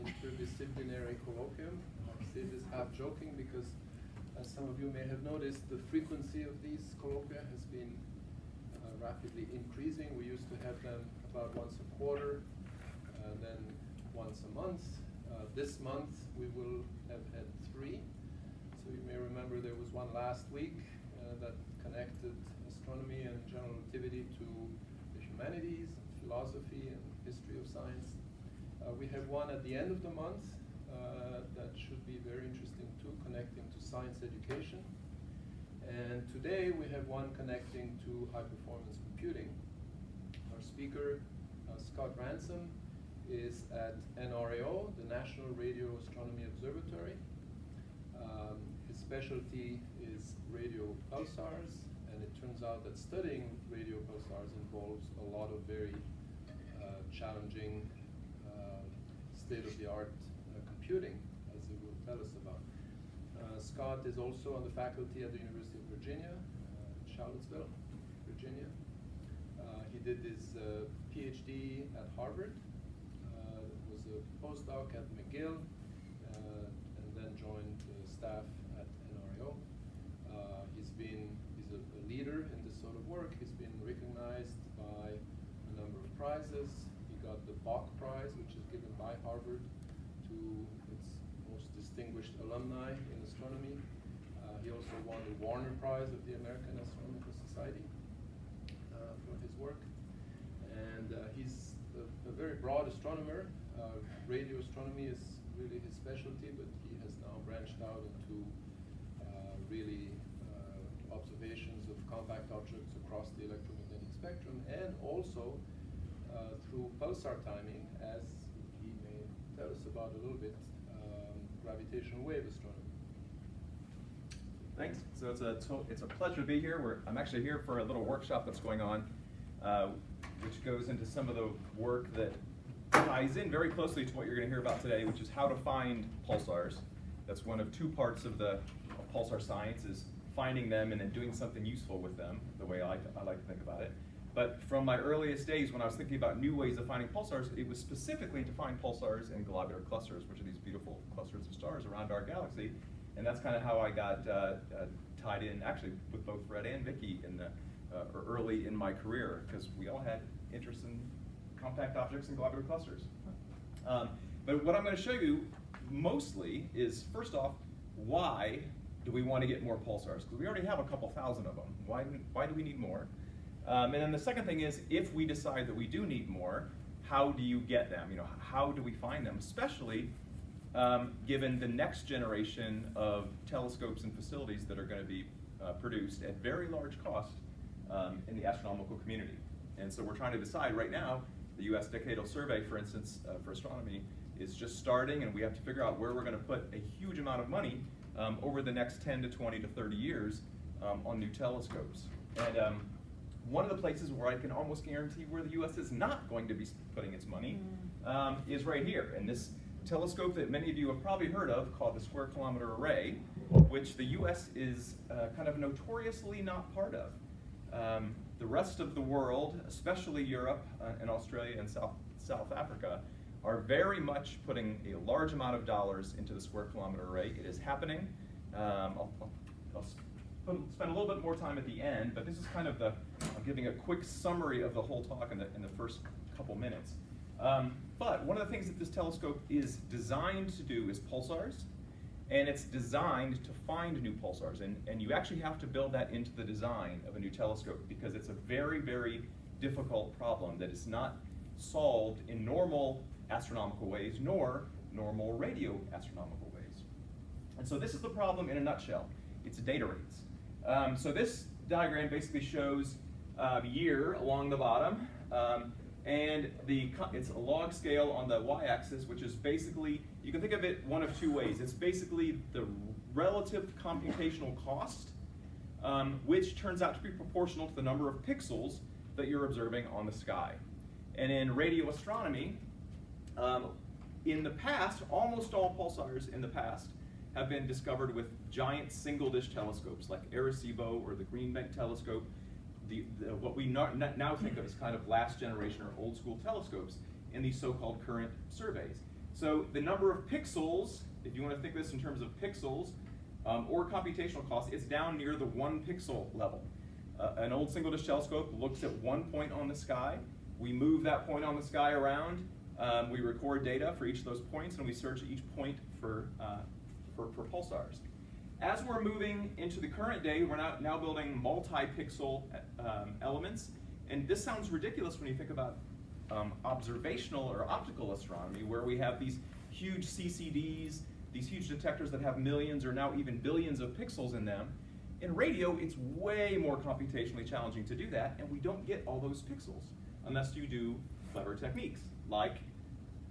Interdisciplinary Colloquia. I say this half joking because, as some of you may have noticed, the frequency of these colloquia has been rapidly increasing. We used to have them about once a quarter, then once a month. This month we will have had 3. So you may remember there was one last week that connected astronomy and general relativity to the humanities, philosophy, and history of science. We have one at the end of the month that should be very interesting too, connecting to science education. And today we have one connecting to high-performance computing. Our speaker, Scott Ransom, is at NRAO, the National Radio Astronomy Observatory. His specialty is radio pulsars, and it turns out that studying radio pulsars involves a lot of very challenging state-of-the-art computing, as he will tell us about. Scott is also on the faculty at the University of Virginia, Charlottesville, Virginia. He did his PhD at Harvard, was a postdoc at McGill, and then joined the staff at NRAO. He's a leader in this sort of work. He's been recognized by a number of prizes. He got the Bach Prize, which is given by Harvard to its most distinguished alumni in astronomy. He also won the Warner Prize of the American Astronomical Society for his work. And he's a very broad astronomer. Radio astronomy is really his specialty, but he has now branched out into really observations of compact objects across the electromagnetic spectrum, and also through pulsar timing, as he may tell us about a little bit, gravitational wave astronomy. Thanks. So it's a pleasure to be here. I'm actually here for a little workshop that's going on, which goes into some of the work that ties in very closely to what you're going to hear about today, which is how to find pulsars. That's one of 2 parts of pulsar science, is finding them and then doing something useful with them, the way I like to think about it. But from my earliest days, when I was thinking about new ways of finding pulsars, it was specifically to find pulsars in globular clusters, which are these beautiful clusters of stars around our galaxy. And that's kind of how I got tied in, actually, with both Fred and Vicki early in my career, because we all had interest in compact objects in globular clusters. But what I'm going to show you mostly is, first off, why do we want to get more pulsars? Because we already have a couple thousand of them. Why do we need more? And then the second thing is, if we decide that we do need more, how do you get them? How do we find them? Especially given the next generation of telescopes and facilities that are going to be produced at very large cost in the astronomical community. And so we're trying to decide right now. The U.S. Decadal Survey, for instance, for astronomy, is just starting, and we have to figure out where we're going to put a huge amount of money over the next 10 to 20 to 30 years on new telescopes. And one of the places where I can almost guarantee where the U.S. is not going to be putting its money is right here. And this telescope that many of you have probably heard of, called the Square Kilometre Array, which the U.S. is kind of notoriously not part of. The rest of the world, especially Europe and Australia and South Africa, are very much putting a large amount of dollars into the Square Kilometre Array. It is happening. I'll spend a little bit more time at the end, but this is kind of I'm giving a quick summary of the whole talk in the first couple minutes. But one of the things that this telescope is designed to do is pulsars, and it's designed to find new pulsars. And you actually have to build that into the design of a new telescope, because it's a very, very difficult problem that is not solved in normal astronomical ways, nor normal radio astronomical ways. And so this is the problem in a nutshell. It's data rates. So this diagram basically shows year along the bottom, and it's a log scale on the y-axis, which is basically, you can think of it one of 2 ways. It's basically the relative computational cost, which turns out to be proportional to the number of pixels that you're observing on the sky. And in radio astronomy, in the past, almost all pulsars in the past have been discovered with giant single-dish telescopes like Arecibo or the Green Bank telescope, what we now think of as kind of last generation or old school telescopes in these so-called current surveys. So the number of pixels, if you want to think of this in terms of pixels, or computational cost, it's down near the 1 pixel level. An old single dish telescope looks at one point on the sky. We move that point on the sky around. We record data for each of those points, and we search each point for pulsars. As we're moving into the current day, we're now building multi-pixel elements. And this sounds ridiculous when you think about observational or optical astronomy, where we have these huge CCDs, these huge detectors that have millions or now even billions of pixels in them. In radio, it's way more computationally challenging to do that, and we don't get all those pixels unless you do clever techniques, like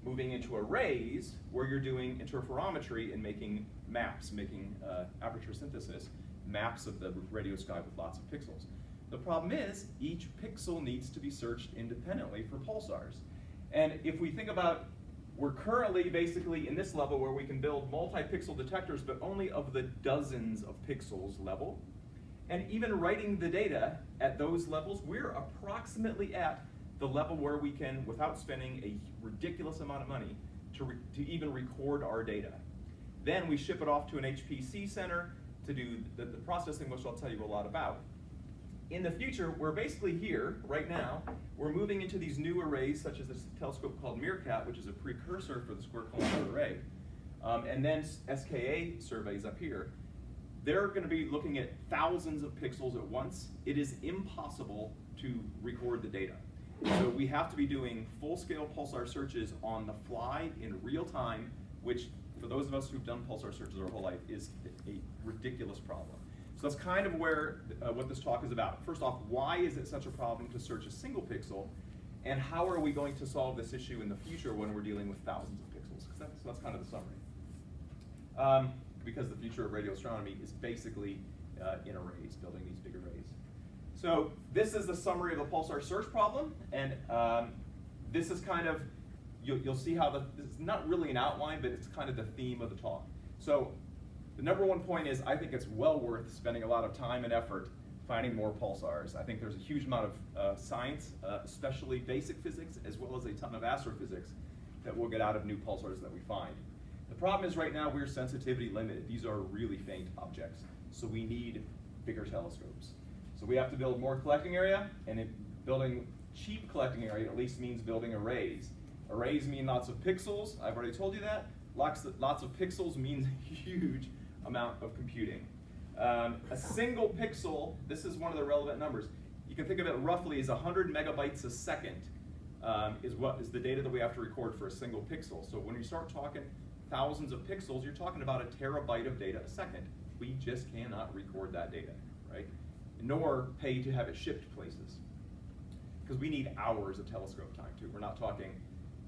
moving into arrays where you're doing interferometry and making maps, making aperture synthesis, maps of the radio sky with lots of pixels. The problem is, each pixel needs to be searched independently for pulsars. And if we think about, we're currently basically in this level where we can build multi-pixel detectors, but only of the dozens of pixels level. And even writing the data at those levels, we're approximately at the level where we can, without spending a ridiculous amount of money, to even record our data. Then we ship it off to an HPC center to do the processing, which I'll tell you a lot about. In the future, we're basically here, right now, we're moving into these new arrays, such as this telescope called MeerKAT, which is a precursor for the square kilometer array, and then SKA surveys up here. They're going to be looking at thousands of pixels at once. It is impossible to record the data. So we have to be doing full-scale pulsar searches on the fly in real time, which, for those of us who've done pulsar searches our whole life, is a ridiculous problem. So that's kind of where what this talk is about. First off, why is it such a problem to search a single pixel? And how are we going to solve this issue in the future when we're dealing with thousands of pixels? Because that's kind of the summary. Because the future of radio astronomy is basically in arrays, building these big arrays. So this is the summary of the pulsar search problem. And this is kind of, you'll see how this is not really an outline, but it's kind of the theme of the talk. So the number one point is, I think it's well worth spending a lot of time and effort finding more pulsars. I think there's a huge amount of science, especially basic physics, as well as a ton of astrophysics that we'll get out of new pulsars that we find. The problem is right now we're sensitivity limited. These are really faint objects, so we need bigger telescopes. So we have to build more collecting area, and building cheap collecting area at least means building arrays. Arrays mean lots of pixels. I've already told you that. Lots of pixels means huge amount of computing. A single pixel, this is one of the relevant numbers. You can think of it roughly as 100 megabytes a second is the data that we have to record for a single pixel. So when you start talking thousands of pixels, you're talking about a terabyte of data a second. We just cannot record that data, right? Nor pay to have it shipped places. Because we need hours of telescope time too. We're not talking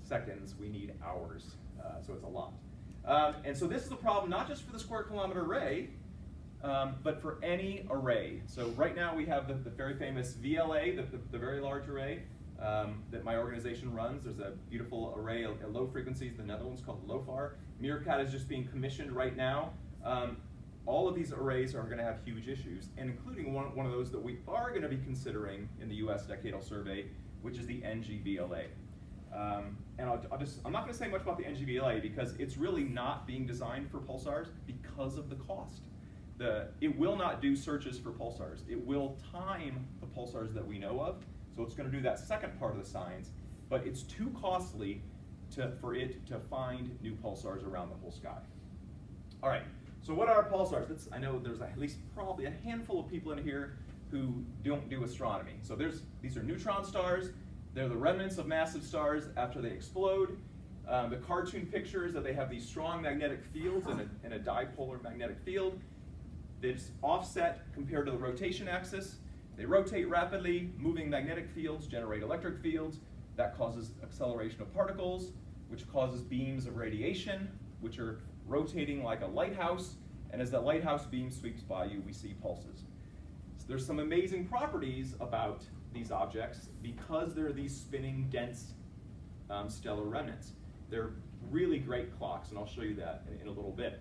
seconds, we need hours, so it's a lot. And so this is a problem not just for the square kilometer array, but for any array. So right now we have the very famous VLA, the very large array that my organization runs. There's a beautiful array at low frequencies in the Netherlands called LOFAR. MeerKAT is just being commissioned right now. All of these arrays are going to have huge issues, and including one of those that we are going to be considering in the US Decadal Survey, which is the NGVLA. And I'm not going to say much about the NGVLA because it's really not being designed for pulsars because of the cost. It will not do searches for pulsars. It will time the pulsars that we know of, so it's going to do that second part of the science, but it's too costly for it to find new pulsars around the whole sky. All right, so what are pulsars? I know there's at least probably a handful of people in here who don't do astronomy. So these are neutron stars. They're the remnants of massive stars after they explode. The cartoon picture is that they have these strong magnetic fields and a dipolar magnetic field. It's offset compared to the rotation axis. They rotate rapidly. Moving magnetic fields generate electric fields. That causes acceleration of particles, which causes beams of radiation, which are rotating like a lighthouse. And as that lighthouse beam sweeps by you, we see pulses. So there's some amazing properties about these objects because they're these spinning, dense stellar remnants. They're really great clocks, and I'll show you that in a little bit.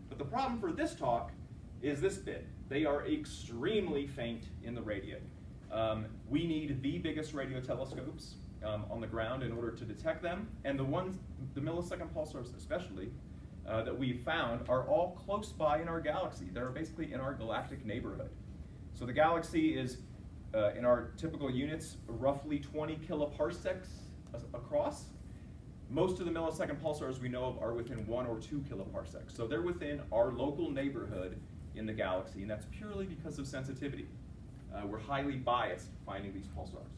But the problem for this talk is this bit. They are extremely faint in the radio. We need the biggest radio telescopes on the ground in order to detect them. And the millisecond pulsars especially, that we've found are all close by in our galaxy. They're basically in our galactic neighborhood. So the galaxy is, in our typical units, roughly 20 kiloparsecs across. Most of the millisecond pulsars we know of are within 1 or 2 kiloparsecs. So they're within our local neighborhood in the galaxy, and that's purely because of sensitivity. We're highly biased finding these pulsars.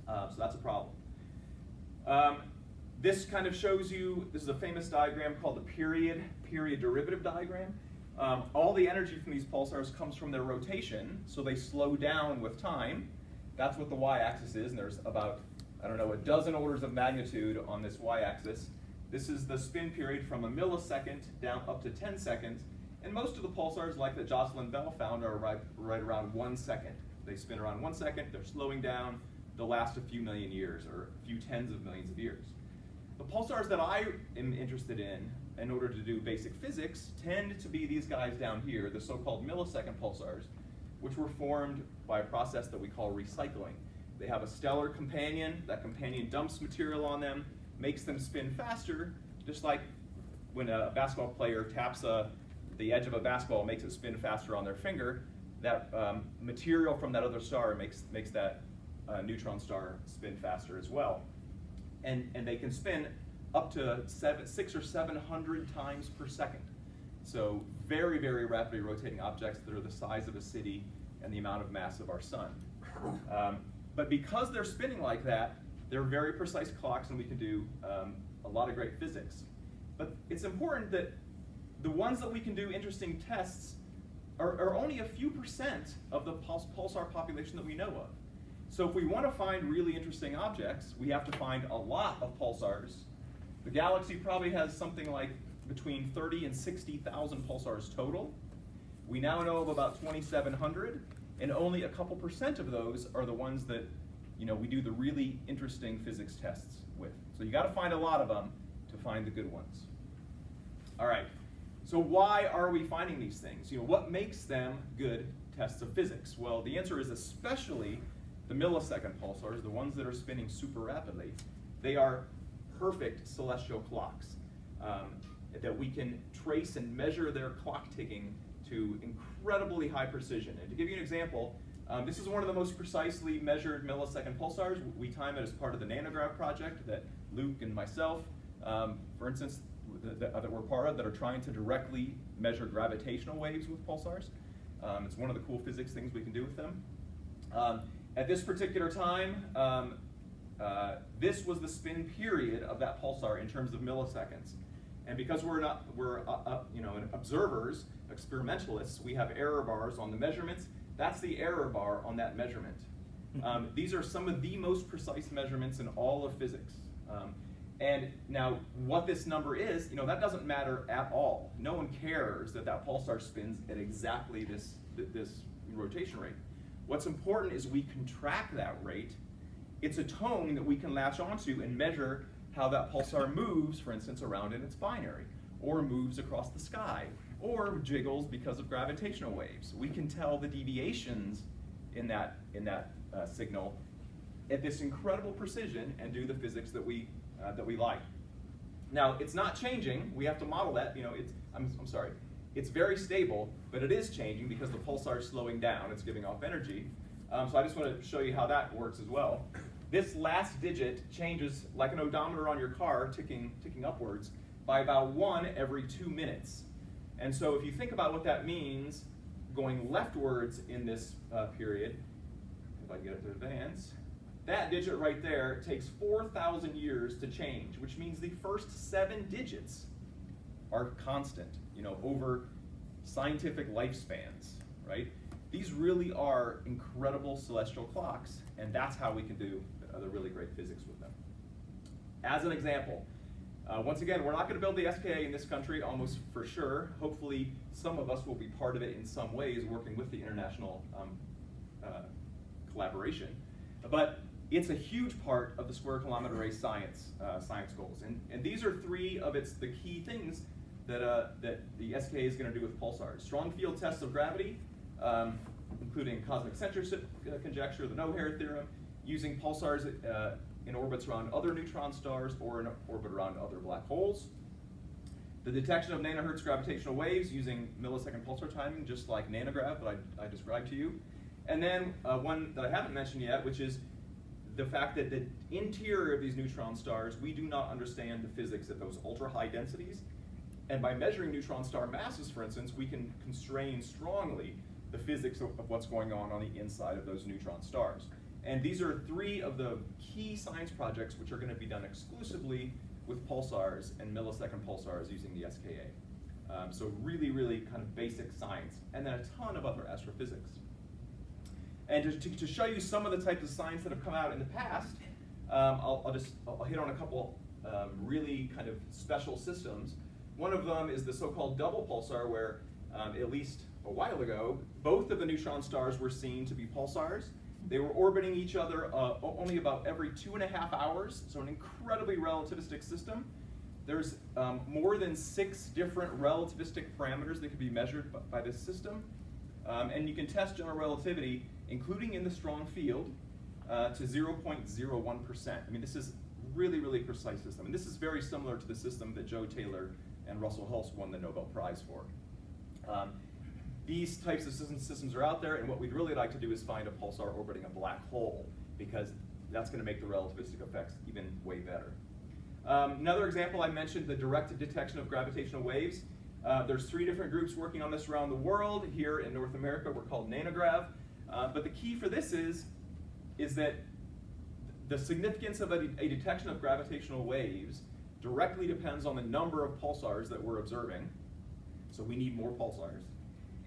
So that's a problem. This kind of shows you, this is a famous diagram called the period derivative diagram. All the energy from these pulsars comes from their rotation, so they slow down with time. That's what the y-axis is, and there's about, I don't know, a dozen orders of magnitude on this y-axis. This is the spin period from a millisecond down up to 10 seconds, and most of the pulsars, like that Jocelyn Bell found, are right around 1 second. They spin around 1 second, they're slowing down, they'll last a few million years, or a few tens of millions of years. The pulsars that I am interested in order to do basic physics, tend to be these guys down here, the so-called millisecond pulsars, which were formed by a process that we call recycling. They have a stellar companion, that companion dumps material on them, makes them spin faster, just like when a basketball player taps the edge of a basketball, makes it spin faster on their finger. That material from that other star makes that neutron star spin faster as well. And they can spin up to 600 or 700 times per second. So very, very rapidly rotating objects that are the size of a city and the amount of mass of our sun. But because they're spinning like that, they're very precise clocks, and we can do a lot of great physics. But it's important that the ones that we can do interesting tests are only a few percent of the pulsar population that we know of. So if we want to find really interesting objects, we have to find a lot of pulsars. The galaxy probably has something like between 30 and 60,000 pulsars total. We now know of about 2,700, and only a couple percent of those are the ones that we do the really interesting physics tests with. So you got to find a lot of them to find the good ones. All right, so why are we finding these things? What makes them good tests of physics? Well, the answer is especially the millisecond pulsars, the ones that are spinning super rapidly. They are perfect celestial clocks that we can trace and measure their clock ticking to incredibly high precision. And to give you an example, this is one of the most precisely measured millisecond pulsars. We time it as part of the Nanograv project that Luke and myself, for instance, that we're part of, that are trying to directly measure gravitational waves with pulsars. It's one of the cool physics things we can do with them. At this particular time, this was the spin period of that pulsar in terms of milliseconds. And because we're observers, experimentalists, we have error bars on the measurements. That's the error bar on that measurement. These are some of the most precise measurements in all of physics. And now, what this number is, that doesn't matter at all. No one cares that that pulsar spins at exactly this rotation rate. What's important is we can track that rate. It's a tone that we can latch onto and measure how that pulsar moves, for instance, around in its binary, or moves across the sky, or jiggles because of gravitational waves. We can tell the deviations in that signal at this incredible precision and do the physics that we like. Now, it's not changing. We have to model that. I'm sorry. It's very stable, but it is changing because the pulsar is slowing down. It's giving off energy. So I just want to show you how that works as well. This last digit changes like an odometer on your car, ticking upwards, by about 1 every 2 minutes. And so if you think about what that means, going leftwards in this period, if I get it to advance, that digit right there takes 4,000 years to change, which means the first 7 digits are constant, over scientific lifespans, right? These really are incredible celestial clocks, and that's how we can do the really great physics with them. As an example, once again, we're not going to build the SKA in this country, almost for sure. Hopefully, some of us will be part of it in some ways, working with the international collaboration. But it's a huge part of the Square Kilometre Array science goals. And these are 3 of the key things that the SKA is going to do with pulsars. Strong field tests of gravity, including cosmic centric conjecture, the no-hair theorem, using pulsars in orbits around other neutron stars or in orbit around other black holes. The detection of nanohertz gravitational waves using millisecond pulsar timing, just like nanograv that I described to you. And then one that I haven't mentioned yet, which is the fact that the interior of these neutron stars, we do not understand the physics at those ultra high densities. And by measuring neutron star masses, for instance, we can constrain strongly the physics of what's going on the inside of those neutron stars. And these are 3 of the key science projects which are going to be done exclusively with pulsars and millisecond pulsars using the SKA. So really, really kind of basic science, and then a ton of other astrophysics. And to show you some of the types of science that have come out in the past, I'll hit on a couple really kind of special systems. One of them is the so-called double pulsar, where at least a while ago, both of the neutron stars were seen to be pulsars. They were orbiting each other only about every 2.5 hours, so an incredibly relativistic system. There's more than 6 different relativistic parameters that can be measured by this system. And you can test general relativity, including in the strong field, to 0.01%. I mean, this is really, really precise system. And this is very similar to the system that Joe Taylor and Russell Hulse won the Nobel Prize for. These types of systems are out there, and what we'd really like to do is find a pulsar orbiting a black hole, because that's going to make the relativistic effects even way better. Another example, I mentioned the direct detection of gravitational waves. There's 3 different groups working on this around the world. Here in North America, we're called Nanograv. But the key for this is that the significance of a detection of gravitational waves directly depends on the number of pulsars that we're observing. So we need more pulsars.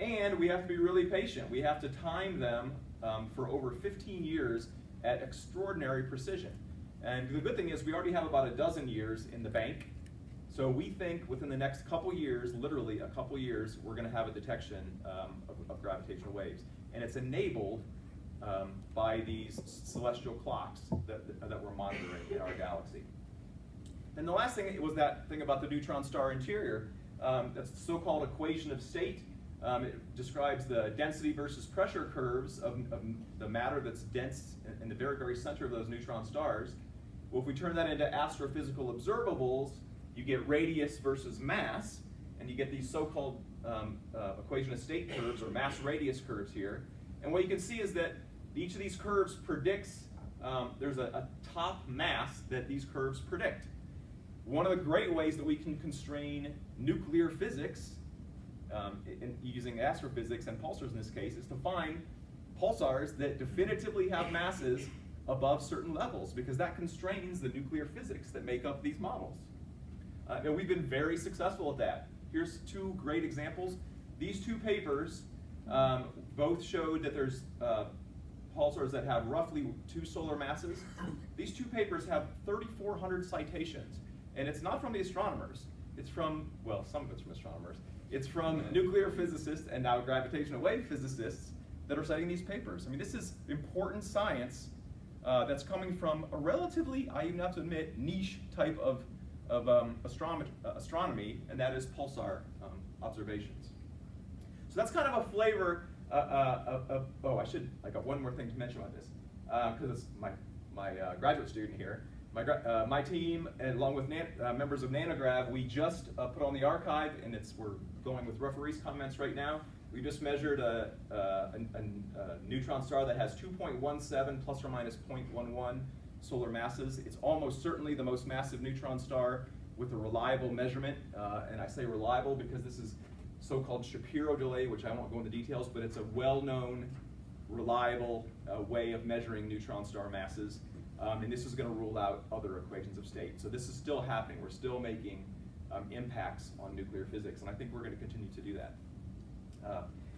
And we have to be really patient. We have to time them for over 15 years at extraordinary precision. And the good thing is we already have about a dozen years in the bank. So we think within the next couple years, literally a couple years, we're going to have a detection of gravitational waves. And it's enabled by these celestial clocks that we're monitoring in our galaxy. And the last thing was that thing about the neutron star interior. That's the so-called equation of state. It describes the density versus pressure curves of the matter that's dense in the very, very center of those neutron stars. Well, if we turn that into astrophysical observables, you get radius versus mass, and you get these so-called equation of state curves, or mass radius curves here. And what you can see is that each of these curves predicts, there's a top mass that these curves predict. One of the great ways that we can constrain nuclear physics, using astrophysics and pulsars in this case, is to find pulsars that definitively have masses above certain levels, because that constrains the nuclear physics that make up these models. And we've been very successful at that. Here's 2 great examples. These 2 papers both showed that there's pulsars that have roughly 2 solar masses. These 2 papers have 3,400 citations, and it's not from the astronomers. It's from, well, some of it's from astronomers. It's from nuclear physicists and now gravitational wave physicists that are citing these papers. I mean, this is important science that's coming from a relatively, I even have to admit, niche type of astronomy, and that is pulsar observations. So that's kind of a flavor oh, I got one more thing to mention about this, because it's my graduate student here. My team, along with members of Nanograv, we just put on the archive, and we're going with referees' comments right now. We just measured a neutron star that has 2.17 plus or minus 0.11 solar masses. It's almost certainly the most massive neutron star with a reliable measurement, and I say reliable because this is so-called Shapiro delay, which I won't go into details, but it's a well-known, reliable way of measuring neutron star masses. And this is going to rule out other equations of state. So this is still happening. We're still making impacts on nuclear physics, and I think we're going to continue to do that.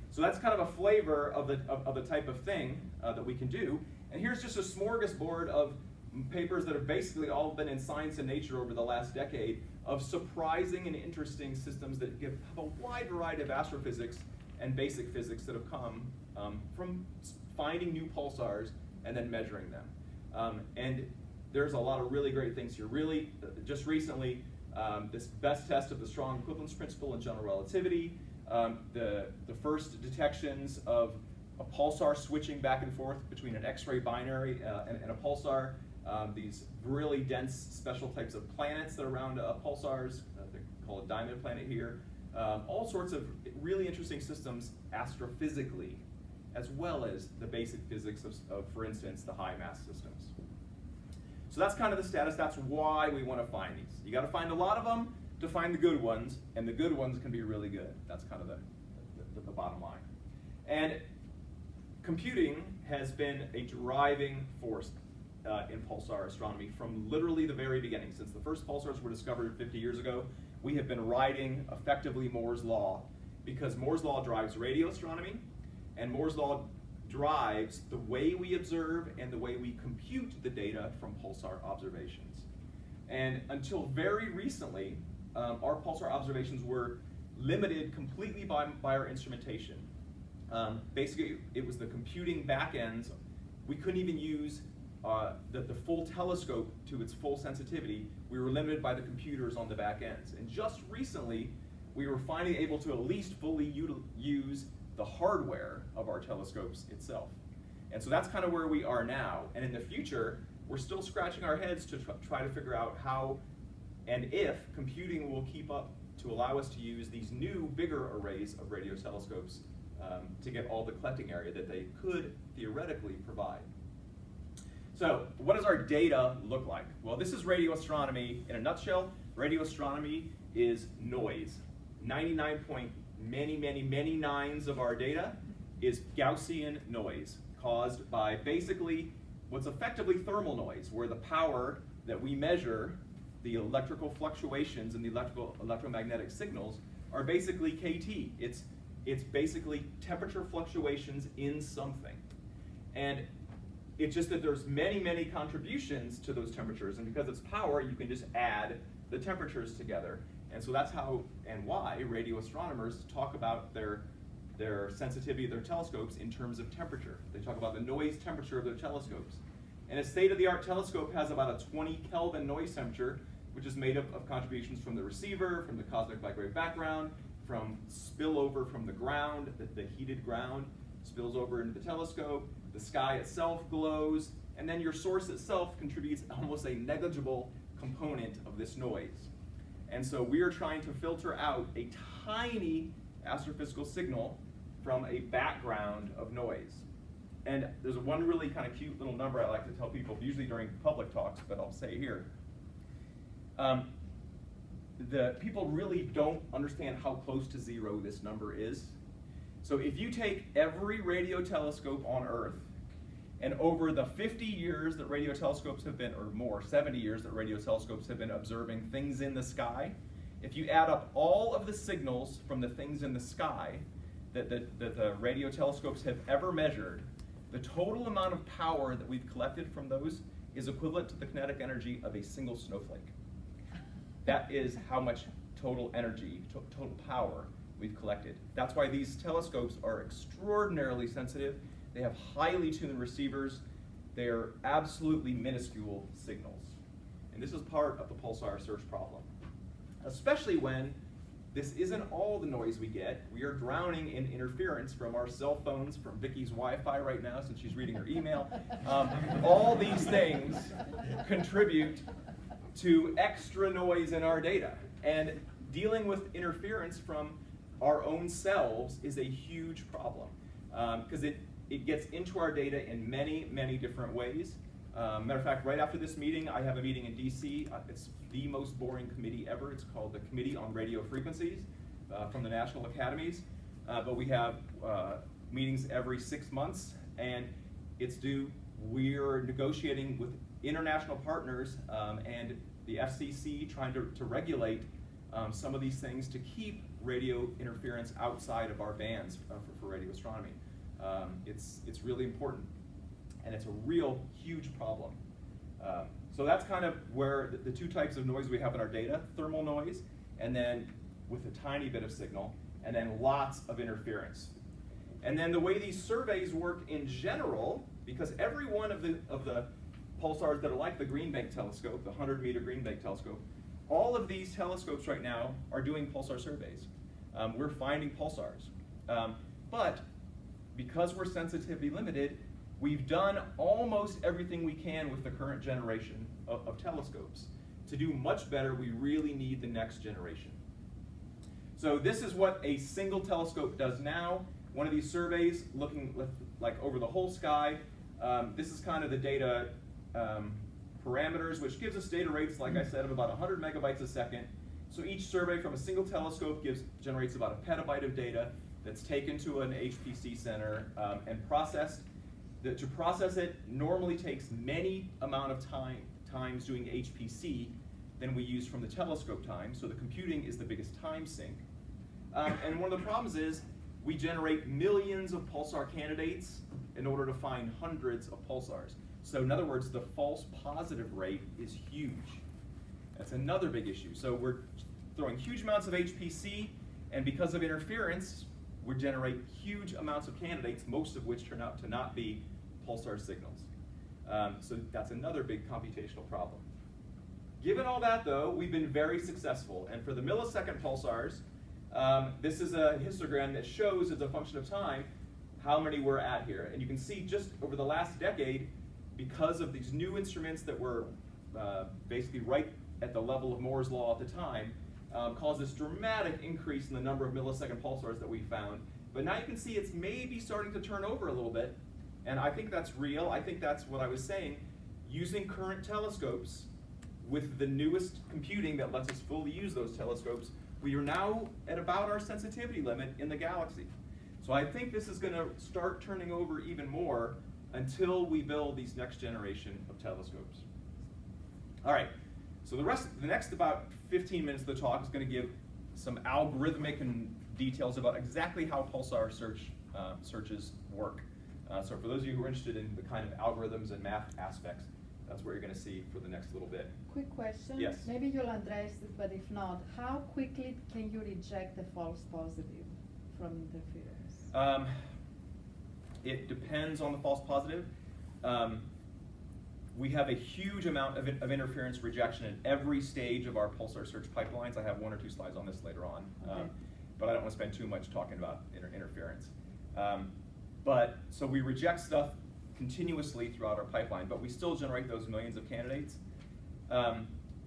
So that's kind of a flavor of the type of thing that we can do. And here's just a smorgasbord of papers that have basically all been in Science and Nature over the last decade of surprising and interesting systems that have a wide variety of astrophysics and basic physics that have come from finding new pulsars and then measuring them. And there's a lot of really great things here. Really, just recently, this best test of the strong equivalence principle in general relativity, the first detections of a pulsar switching back and forth between an X-ray binary and a pulsar, these really dense special types of planets that are around pulsars. They call it diamond planet here. All sorts of really interesting systems astrophysically, as well as the basic physics of, for instance, the high mass systems. So that's kind of the status. That's why we want to find these. You got to find a lot of them to find the good ones, and the good ones can be really good. That's kind of the bottom line. And computing has been a driving force in pulsar astronomy from literally the very beginning. Since the first pulsars were discovered 50 years ago, we have been riding effectively Moore's law, because Moore's law drives radio astronomy, and Moore's law drives the way we observe and the way we compute the data from pulsar observations. And until very recently, our pulsar observations were limited completely by our instrumentation. Basically, it was the computing backends. We couldn't even use the full telescope to its full sensitivity. We were limited by the computers on the back ends. And just recently, we were finally able to at least fully use the hardware of our telescopes itself. And so that's kind of where we are now. And in the future, we're still scratching our heads to try to figure out how and if computing will keep up to allow us to use these new, bigger arrays of radio telescopes to get all the collecting area that they could theoretically provide. So what does our data look like? Well, this is radio astronomy in a nutshell. Radio astronomy is noise. 99 point many nines of our data is Gaussian noise caused by basically what's effectively thermal noise, where the power that we measure, the electrical fluctuations and the electromagnetic signals, are basically KT. It's basically temperature fluctuations in something. And it's just that there's many contributions to those temperatures, and because it's power, you can just add the temperatures together. And so that's how and why radio astronomers talk about their sensitivity of their telescopes in terms of temperature. They talk about the noise temperature of their telescopes. And a state-of-the-art telescope has about a 20 Kelvin noise temperature, which is made up of contributions from the receiver, from the cosmic microwave background, from spillover from the ground, the heated ground spills over into the telescope, the sky itself glows, and then your source itself contributes almost a negligible component of this noise. And so we are trying to filter out a tiny astrophysical signal from a background of noise. And there's one really kind of cute little number I like to tell people, usually during public talks, but I'll say here. The people really don't understand how close to zero this number is. So if you take every radio telescope on Earth, and over the 50 years that radio telescopes have been, or more, 70 years that radio telescopes have been observing things in the sky, if you add up all of the signals from the things in the sky that the radio telescopes have ever measured, the total amount of power that we've collected from those is equivalent to the kinetic energy of a single snowflake. That is how much total energy, total power we've collected. That's why these telescopes are extraordinarily sensitive. They have highly tuned receivers. They are absolutely minuscule signals. And this is part of the pulsar search problem, especially when this isn't all the noise we get. We are drowning in interference from our cell phones, from Vicky's Wi-Fi right now since she's reading her email. All these things contribute to extra noise in our data. And dealing with interference from our own selves is a huge problem, because it gets into our data in many different ways. Matter of fact, right after this meeting, I have a meeting in DC. It's the most boring committee ever. It's called the Committee on Radio Frequencies from the National Academies. But we have meetings every 6 months, and it's due. We're negotiating with international partners and the FCC, trying to regulate some of these things to keep radio interference outside of our bands for radio astronomy. It's really important, and it's a real huge problem. So that's kind of where the two types of noise we have in our data: thermal noise, and then with a tiny bit of signal, and then lots of interference. And then the way these surveys work in general, because every one of the pulsars that are like the Green Bank telescope, the 100-meter Green Bank telescope, all of these telescopes right now are doing pulsar surveys. We're finding pulsars. But because we're sensitivity limited, we've done almost everything we can with the current generation of telescopes. To do much better, we really need the next generation. So this is what a single telescope does now. One of these surveys looking like over the whole sky. This is kind of the data parameters, which gives us data rates, like I said, of about 100 megabytes a second. So each survey from a single telescope generates about a petabyte of data that's taken to an HPC center and processed. To process it normally takes many amount of times doing HPC than we use from the telescope time. So the computing is the biggest time sink. And one of the problems is we generate millions of pulsar candidates in order to find hundreds of pulsars. So in other words, the false positive rate is huge. That's another big issue. So we're throwing huge amounts of HPC, and because of interference, we generate huge amounts of candidates, most of which turn out to not be pulsar signals. So that's another big computational problem. Given all that, though, we've been very successful. And for the millisecond pulsars, this is a histogram that shows, as a function of time, how many we're at here. And you can see just over the last decade, because of these new instruments that were basically right at the level of Moore's law at the time, caused this dramatic increase in the number of millisecond pulsars that we found. But now you can see it's maybe starting to turn over a little bit. And I think that's real. I think that's what I was saying. Using current telescopes with the newest computing that lets us fully use those telescopes, we are now at about our sensitivity limit in the galaxy. So I think this is going to start turning over even more until we build these next generation of telescopes. All right, so the next about 15 minutes of the talk is going to give some algorithmic and details about exactly how pulsar searches work. So for those of you who are interested in the kind of algorithms and math aspects, that's what you're going to see for the next little bit. Quick question. Yes. Maybe you'll address it, but if not, how quickly can you reject a false positive from interference? It depends on the false positive. We have a huge amount of interference rejection at every stage of our pulsar search pipelines. I have 1 or 2 slides on this later on, okay. But I don't want to spend too much talking about interference. So we reject stuff continuously throughout our pipeline, but we still generate those millions of candidates.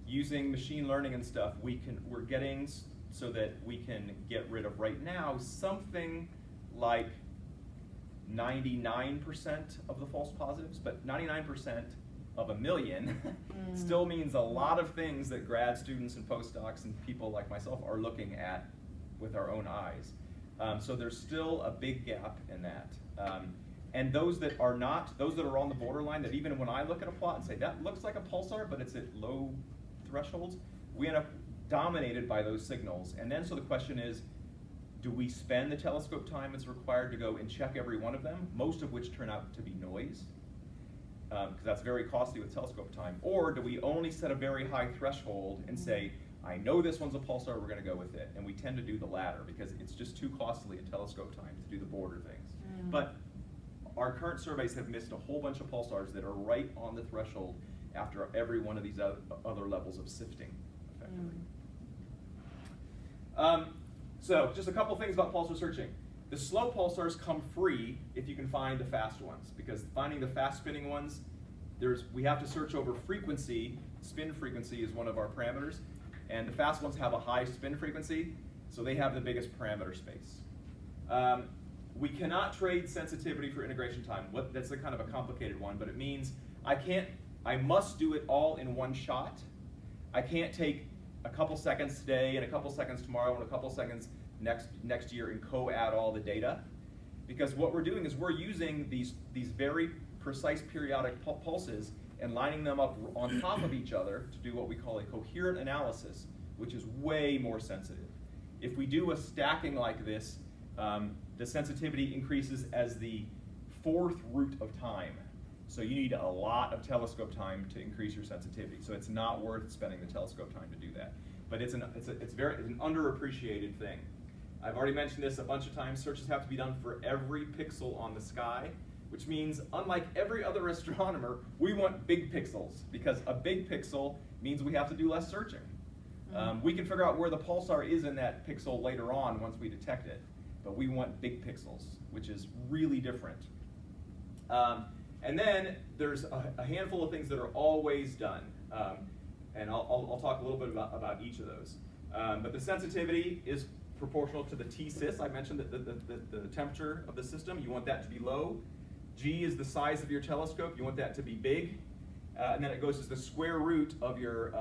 Using machine learning and stuff, we're getting so that we can get rid of right now something like 99% of the false positives, but 99% of a million still means a lot of things that grad students and postdocs and people like myself are looking at with our own eyes. So there's still a big gap in that. And those that are not, those that are on the borderline, that even when I look at a plot and say, that looks like a pulsar, but it's at low thresholds, we end up dominated by those signals. And then so the question is, do we spend the telescope time that's required to go and check every one of them, most of which turn out to be noise, because that's very costly with telescope time, or do we only set a very high threshold and say, I know this one's a pulsar, we're going to go with it. And we tend to do the latter because it's just too costly in telescope time to do the border things. But our current surveys have missed a whole bunch of pulsars that are right on the threshold after every one of these other levels of sifting, effectively. So just a couple things about pulsar searching. The slow pulsars come free if you can find the fast ones, because finding the fast spinning ones, we have to search over frequency. Spin frequency is one of our parameters, and the fast ones have a high spin frequency, so they have the biggest parameter space. We cannot trade sensitivity for integration time. That's a kind of a complicated one, but it means I must do it all in one shot. I can't take a couple seconds today and a couple seconds tomorrow and a couple seconds next year and co-add all the data. Because what we're doing is we're using these very precise periodic pulses and lining them up on top of each other to do what we call a coherent analysis, which is way more sensitive. If we do a stacking like this, the sensitivity increases as the 4th root of time. So you need a lot of telescope time to increase your sensitivity. So it's not worth spending the telescope time to do that. But it's an underappreciated thing. I've already mentioned this a bunch of times. Searches have to be done for every pixel on the sky, which means, unlike every other astronomer, we want big pixels, because a big pixel means we have to do less searching. We can figure out where the pulsar is in that pixel later on once we detect it, but we want big pixels, which is really different. And then there's a handful of things that are always done. And I'll talk a little bit about each of those. But the sensitivity is proportional to the T-cis. I mentioned that the temperature of the system, you want that to be low. G is the size of your telescope. You want that to be big. And then it goes as the square root of your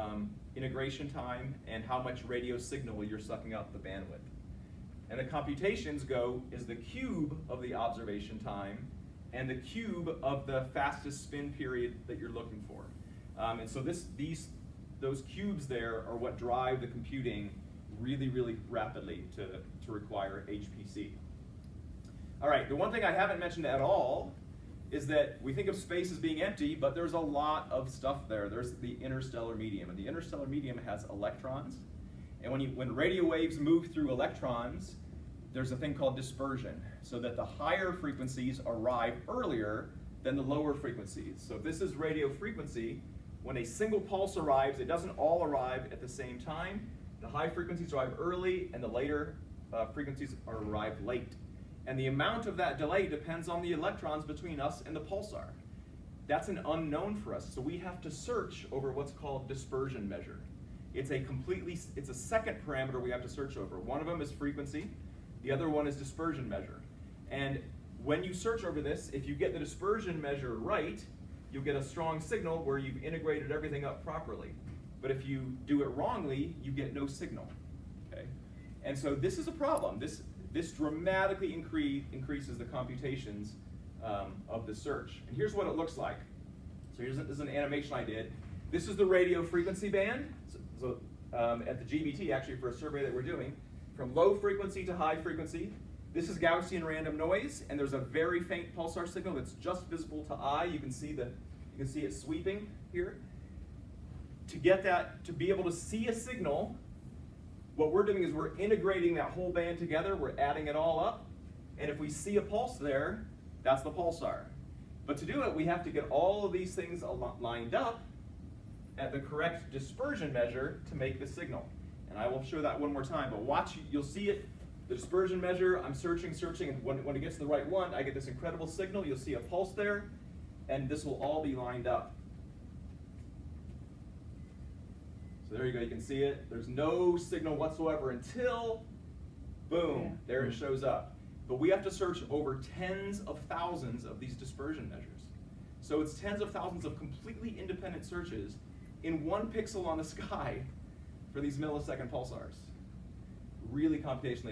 integration time and how much radio signal you're sucking out the bandwidth. And the computations go is the cube of the observation time and the cube of the fastest spin period that you're looking for. And so those cubes there are what drive the computing really, really rapidly to require HPC. All right, the one thing I haven't mentioned at all is that we think of space as being empty, but there's a lot of stuff there. There's the interstellar medium, and the interstellar medium has electrons. And when radio waves move through electrons, there's a thing called dispersion, so that the higher frequencies arrive earlier than the lower frequencies. So if this is radio frequency, when a single pulse arrives, it doesn't all arrive at the same time. The high frequencies arrive early, and the later frequencies arrive late. And the amount of that delay depends on the electrons between us and the pulsar. That's an unknown for us, so we have to search over what's called dispersion measure. It's a second parameter we have to search over. One of them is frequency, the other one is dispersion measure. And when you search over this, if you get the dispersion measure right, you'll get a strong signal where you've integrated everything up properly. But if you do it wrongly, you get no signal. Okay? And so this is a problem. This dramatically increases the computations of the search. And here's what it looks like. So this is an animation I did. This is the radio frequency band. So at the GBT, actually, for a survey that we're doing, from low frequency to high frequency. This is Gaussian random noise, and there's a very faint pulsar signal that's just visible to eye. You can see it sweeping here. To get that, to be able to see a signal, what we're doing is we're integrating that whole band together, we're adding it all up, and if we see a pulse there, that's the pulsar. But to do it, we have to get all of these things lined up at the correct dispersion measure to make the signal. And I will show that one more time, but watch, you'll see it, the dispersion measure, I'm searching, and when it gets to the right one, I get this incredible signal, you'll see a pulse there, and this will all be lined up. So there you go, you can see it. There's no signal whatsoever until, boom, there it shows up. But we have to search over tens of thousands of these dispersion measures. So it's tens of thousands of completely independent searches in one pixel on the sky for these millisecond pulsars. Really computationally